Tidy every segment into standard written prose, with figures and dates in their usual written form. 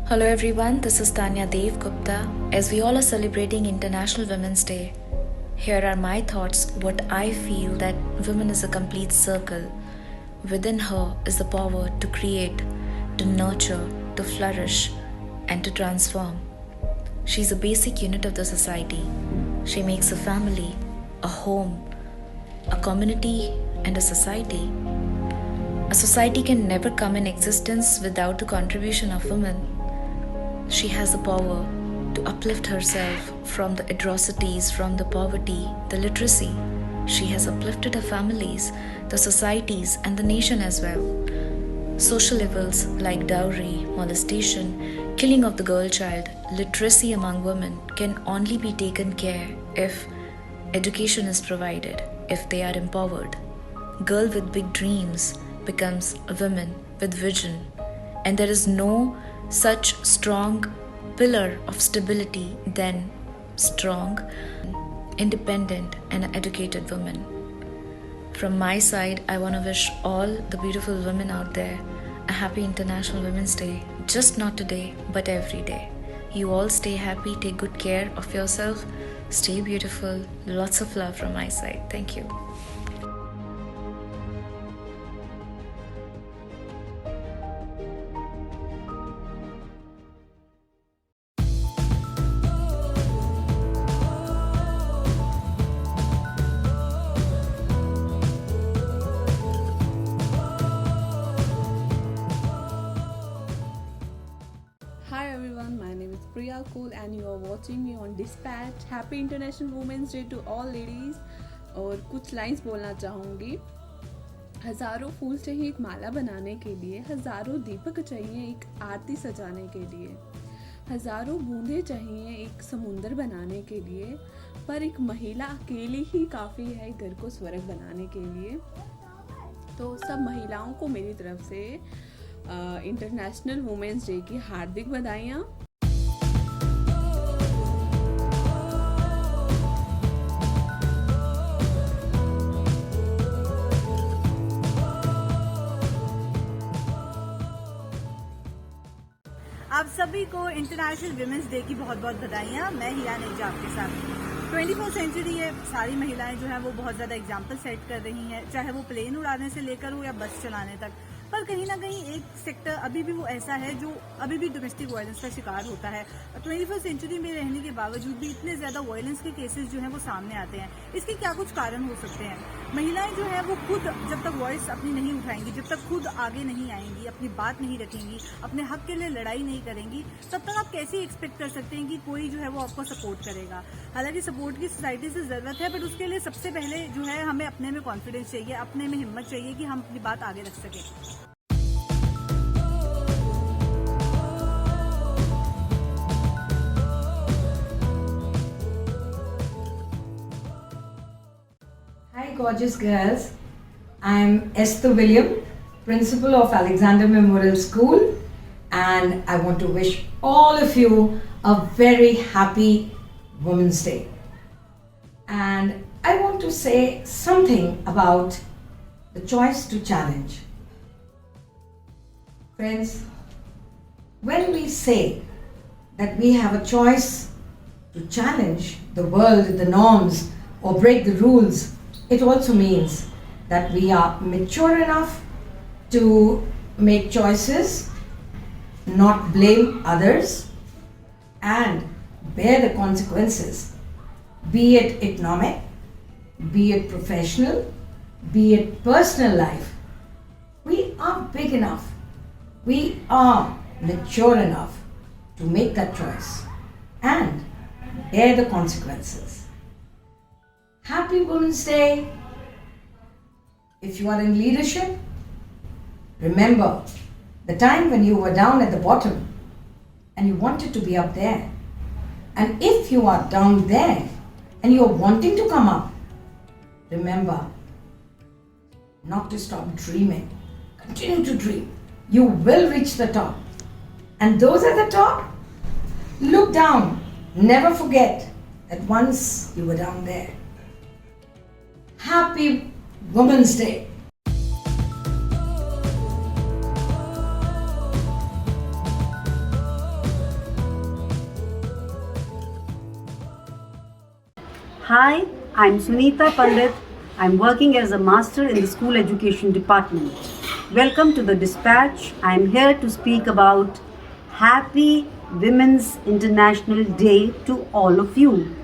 Hello everyone, this is Tanya Dev Gupta. As we all are celebrating International Women's Day, here are my thoughts what I feel that women is a complete circle. Within her is the power to create, to nurture, to flourish, and to transform. She's a basic unit of the society. She makes a family, a home, a community, and a society. A society can never come in existence without the contribution of women. She has the power to uplift herself from the atrocities, from the poverty, the literacy. She has uplifted her families, the societies, and the nation as well. Social evils like dowry, molestation, killing of the girl child, literacy among women can only be taken care if education is provided, if they are empowered. Girl with big dreams becomes a woman with vision, and there is no such strong pillar of stability than strong, independent, and educated women. From my side, I want to wish all the beautiful women out there a happy International Women's Day. Just not today, but every day. You all stay happy, take good care of yourself, stay beautiful. Lots of love from my side. Thank you. Hi everyone, my name is Priya Kool and you are watching me on Dispatch. Happy International Women's Day to all ladies. और कुछ lines बोलना चाहूँगी. हज़ारों फूल चाहिए एक माला बनाने के लिए, हज़ारों दीपक चाहिए एक आरती सजाने के लिए, हज़ारों बूंदें चाहिए एक समुंदर बनाने के लिए, पर एक महिला अकेली ही काफ़ी है घर को स्वर्ग बनाने के लिए. तो सब महिलाओं को मेरी तरफ से इंटरनेशनल वुमेंस डे की हार्दिक बधाइयाँ. आप सभी को इंटरनेशनल विमेंस डे की बहुत बहुत बधाइयाँ. मैं हिया नेजा आपके साथ. 21st सेंचुरी है, सारी महिलाएं जो है वो बहुत ज़्यादा एग्जाम्पल सेट कर रही हैं, चाहे वो प्लेन उड़ाने से लेकर हो या बस चलाने तक. पर कहीं ना कहीं एक सेक्टर अभी भी वो ऐसा है जो अभी भी डोमेस्टिक वायलेंस का शिकार होता है. 21st सेंचुरी में रहने के बावजूद भी इतने ज़्यादा वायलेंस के केसेस जो हैं वो सामने आते हैं. इसके क्या कुछ कारण हो सकते हैं? महिलाएं जो है वो खुद जब तक वॉइस अपनी नहीं उठाएंगी, जब तक खुद आगे नहीं आएंगी, अपनी बात नहीं रखेंगी, अपने हक के लिए लड़ाई नहीं करेंगी, तब तक आप कैसे एक्सपेक्ट कर सकते हैं कि कोई जो है वो आपको सपोर्ट करेगा? हालांकि सपोर्ट की सोसाइटी से ज़रूरत है, बट उसके लिए सबसे पहले जो है हमें अपने में कॉन्फिडेंस चाहिए, अपने में हिम्मत चाहिए कि हम अपनी बात आगे रख सकें. Hi, gorgeous girls. I'm Esther William, principal of Alexander Memorial School, and I want to wish all of you a very happy Women's Day. And I want to say something about the choice to challenge. Friends, when we say that we have a choice to challenge the world, the norms, or break the rules, it also means that we are mature enough to make choices, not blame others, and bear the consequences, be it economic, be it professional, be it personal life. We are big enough, we are mature enough to make that choice and bear the consequences. Happy Women's Day. If you are in leadership, remember the time when you were down at the bottom and you wanted to be up there. And if you are down there and you are wanting to come up, remember not to stop dreaming. Continue to dream. You will reach the top. And those at the top, look down. Never forget that once you were down there. Happy Women's Day. Hi, I'm Sunita Pandit. I'm working as a master in the school education department. Welcome to the Dispatch. I'm here to speak about Happy Women's International Day to all of you.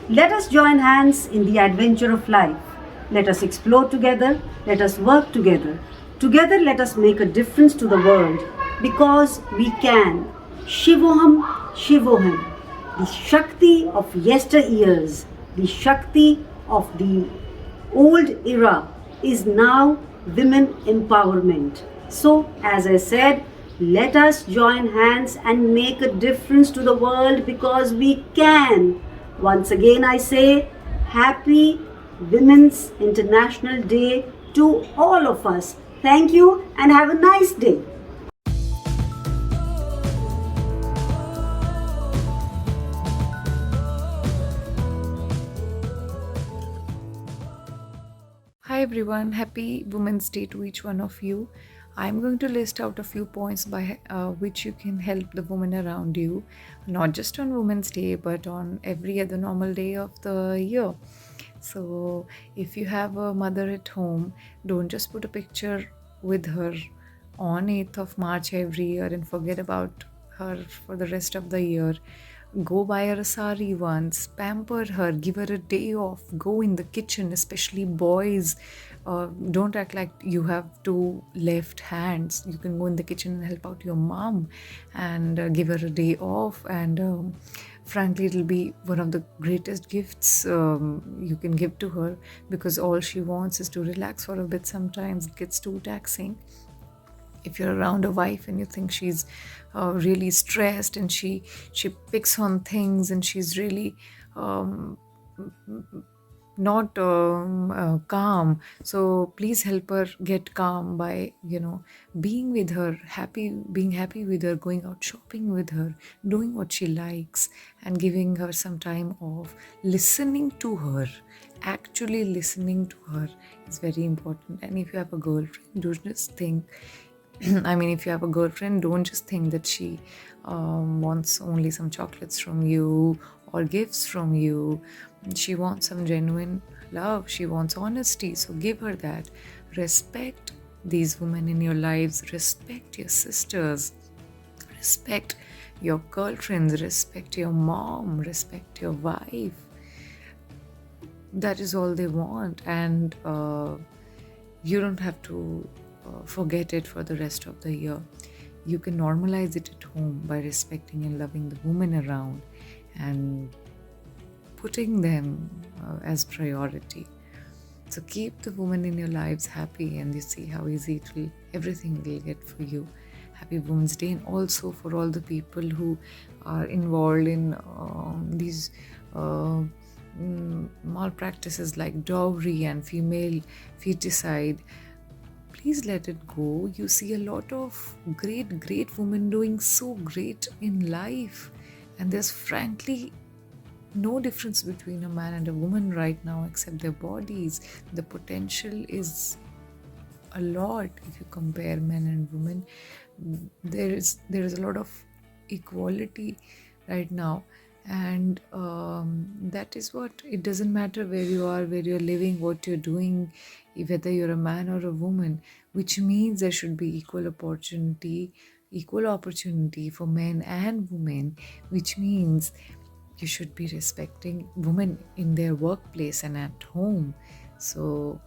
Let us join hands in the adventure of life. Let us explore together. Let us work together. Together, let us make a difference to the world because we can. Shivoham, Shivoham. The Shakti of yesteryears, the Shakti of the old era is now women empowerment. So, as I said, let us join hands and make a difference to the world because we can. Once again, I say, Happy Women's International Day to all of us. Thank you and have a nice day. Hi everyone, happy Women's Day to each one of you. I'm going to list out a few points by which you can help the women around you, not just on Women's Day but on every other normal day of the year. So, if you have a mother at home, don't just put a picture with her on 8th of March every year and forget about her for the rest of the year. Go buy her a sari once, pamper her, give her a day off, go in the kitchen, especially boys. Don't act like you have two left hands. You can go in the kitchen and help out your mom and give her a day off. And frankly, it'll be one of the greatest gifts you can give to her because all she wants is to relax for a bit. Sometimes it gets too taxing. If you're around a wife and you think she's really stressed and she picks on things and she's really not calm, so please help her get calm by being with her, being happy with her, going out shopping with her, doing what she likes and giving her some time off. Listening to her, actually listening to her is very important. And if you have a girlfriend, don't just think if you have a girlfriend, don't just think that she wants only some chocolates from you or gifts from you. She wants some genuine love. She wants honesty. So give her that. Respect these women in your lives. Respect your sisters. Respect your girlfriends. Respect your mom. Respect your wife. That is all they want. And you don't have to forget it for the rest of the year. You can normalize it at home by respecting and loving the women around and putting them as priority. So keep the women in your lives happy and you see how easy everything will get for you. Happy Women's Day. And also for all the people who are involved in these malpractices like dowry and female feticide, please let it go. You see a lot of great women doing so great in life. And there's frankly no difference between a man and a woman right now except their bodies. The potential is a lot if you compare men and women. There is a lot of equality right now. And that is what, it doesn't matter where you are, where you're living, what you're doing, whether you're a man or a woman, which means there should be equal opportunity for men and women, which means you should be respecting women in their workplace and at home. So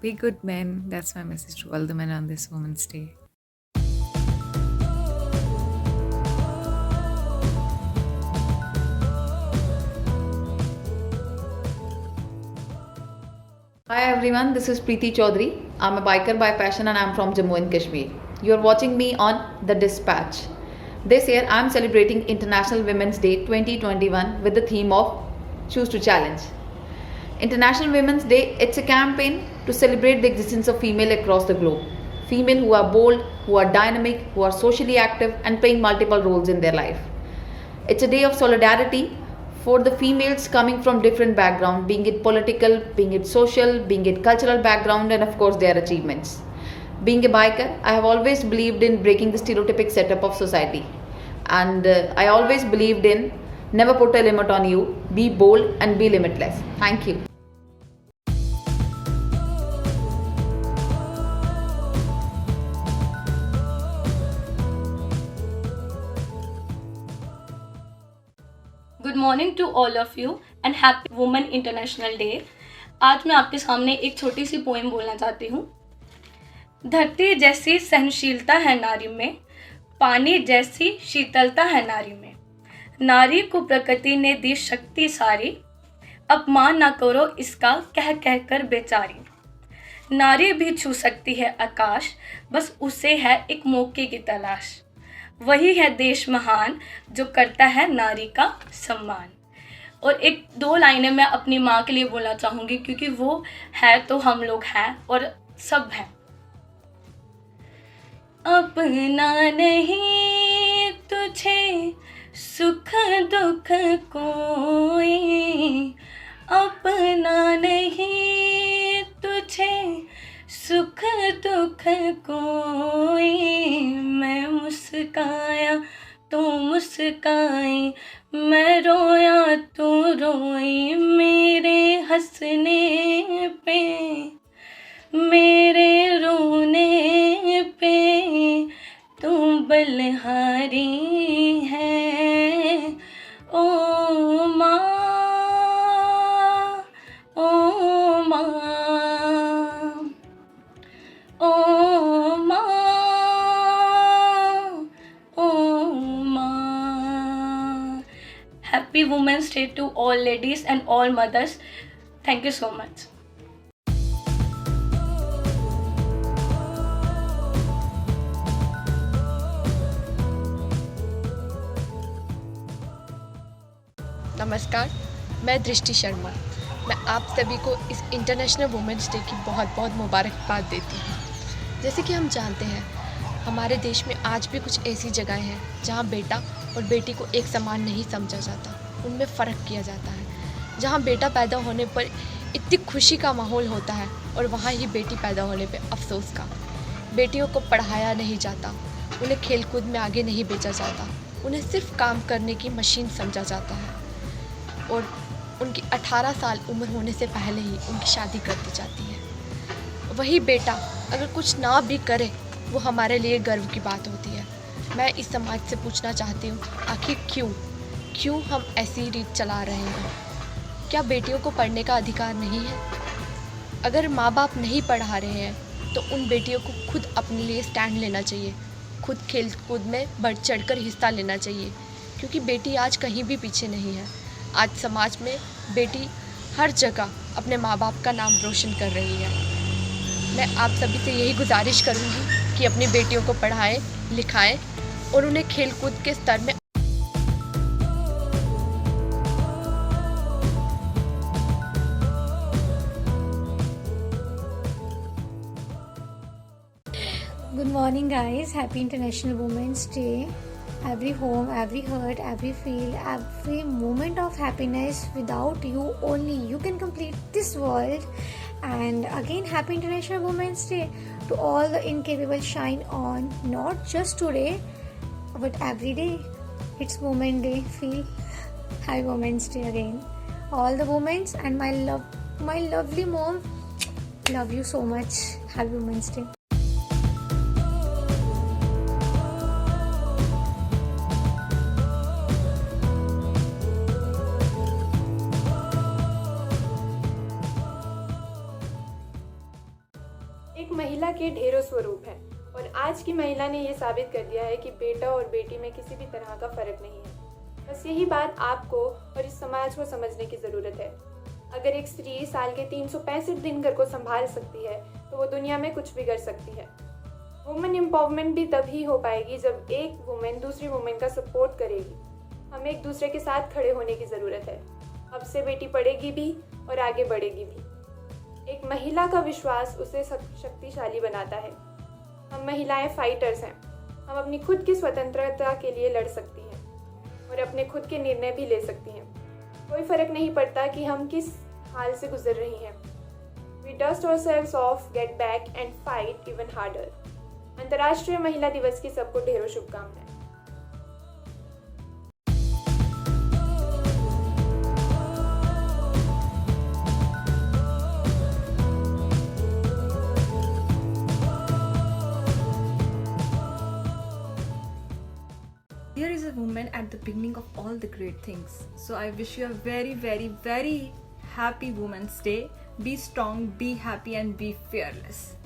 be good men. That's my message to all the men on this Women's Day. Hi everyone, this is Preeti Chaudhary. I'm a biker by passion and I'm from Jammu and Kashmir. You're watching me on The Dispatch. This year I'm celebrating International Women's Day 2021 with the theme of Choose to Challenge. International Women's Day, it's a campaign to celebrate the existence of female across the globe. Female who are bold, who are dynamic, who are socially active and playing multiple roles in their life. It's a day of solidarity for the females coming from different backgrounds, being it political, being it social, being it cultural background, and of course their achievements. Being a biker, I have always believed in breaking the stereotypic setup of society. And I always believed in Never put a limit on you. Be bold and be limitless. Thank you. Good morning to all of you and happy women international day. आज मैं आपके सामने एक छोटी सी poem बोलना चाहती हूँ। धरती जैसी सहनशीलता है नारी में, पानी जैसी शीतलता है नारी में। नारी को प्रकृति ने दी शक्ति सारी, अपमान ना करो इसका कह कह कर बेचारी। नारी भी छू सकती है आकाश, बस उसे है एक मौके की तलाश। वही है देश महान जो करता है नारी का सम्मान। और एक दो लाइनें मैं अपनी माँ के लिए बोलना चाहूँगी, क्योंकि वो है तो हम लोग हैं और सब हैं। अपना नहीं तुझे सुख दुख कोई, अपना नहीं तुझे सुख दुख कोई। मैं मुस्काया तो मुस्काई, मैं रोया तो रोई। मेरे हंसने पे मेरे रोने पे तू बलिहारी है। ओ माँ, ओ माँ, ओ माँ, ओ माँ। Happy Women's Day to all ladies and all mothers. Thank you so much. नमस्कार, मैं दृष्टि शर्मा। मैं आप सभी को इस इंटरनेशनल वुमेंस डे की बहुत बहुत मुबारकबाद देती हूँ। जैसे कि हम जानते हैं, हमारे देश में आज भी कुछ ऐसी जगहें हैं जहाँ बेटा और बेटी को एक समान नहीं समझा जाता, उनमें फ़र्क किया जाता है। जहाँ बेटा पैदा होने पर इतनी खुशी का माहौल होता है और वहाँ ही बेटी पैदा होने पर अफसोस का। बेटियों को पढ़ाया नहीं जाता, उन्हें खेलकूद में आगे नहीं भेजा जाता, उन्हें सिर्फ काम करने की मशीन समझा जाता है और उनकी 18 साल उम्र होने से पहले ही उनकी शादी कर दी जाती है। वही बेटा अगर कुछ ना भी करे, वो हमारे लिए गर्व की बात होती है। मैं इस समाज से पूछना चाहती हूँ, आखिर क्यों हम ऐसी रीत चला रहे हैं? क्या बेटियों को पढ़ने का अधिकार नहीं है? अगर माँ बाप नहीं पढ़ा रहे हैं तो उन बेटियों को खुद अपने लिए स्टैंड लेना चाहिए, खुद खेल कूद में बढ़ चढ़कर हिस्सा लेना चाहिए, क्योंकि बेटी आज कहीं भी पीछे नहीं है। आज समाज में बेटी हर जगह अपने माँ बाप का नाम रोशन कर रही है। मैं आप सभी से यही गुजारिश करूँगी कि अपनी बेटियों को पढ़ाएं, लिखाएं और उन्हें खेलकूद के स्तर में Good morning, guys. Happy International Women's Day. Every home, every hurt, every feel, every moment of happiness. Without you, only you can complete this world. And again, Happy International Women's Day to all the incapable. Shine on, not just today, but every day. It's Women's Day. Feel Happy Women's Day again. All the women and my lovely mom. Love you so much. Happy Women's Day. एक महिला के ढेरों स्वरूप हैं और आज की महिला ने ये साबित कर दिया है कि बेटा और बेटी में किसी भी तरह का फर्क नहीं है। बस यही बात आपको और इस समाज को समझने की ज़रूरत है। अगर एक स्त्री साल के 365 दिन घर को संभाल सकती है तो वो दुनिया में कुछ भी कर सकती है। वुमेन एम्पावरमेंट भी तभी हो पाएगी जब एक वुमेन दूसरी वुमेन का सपोर्ट करेगी। हमें एक दूसरे के साथ खड़े होने की ज़रूरत है। अब से बेटी पढ़ेगी भी और आगे बढ़ेगी भी। एक महिला का विश्वास उसे शक्तिशाली बनाता है। हम महिलाएं फाइटर्स हैं। हम अपनी खुद की स्वतंत्रता के लिए लड़ सकती हैं और अपने खुद के निर्णय भी ले सकती हैं। कोई फ़र्क नहीं पड़ता कि हम किस हाल से गुजर रही हैं। We dust ourselves off, get back and fight even harder. अंतर्राष्ट्रीय महिला दिवस की सबको ढेरों शुभकामनाएं। woman at the beginning of all the great things. So I wish you a very, very, very happy Women's Day. Be strong, be happy, and be fearless.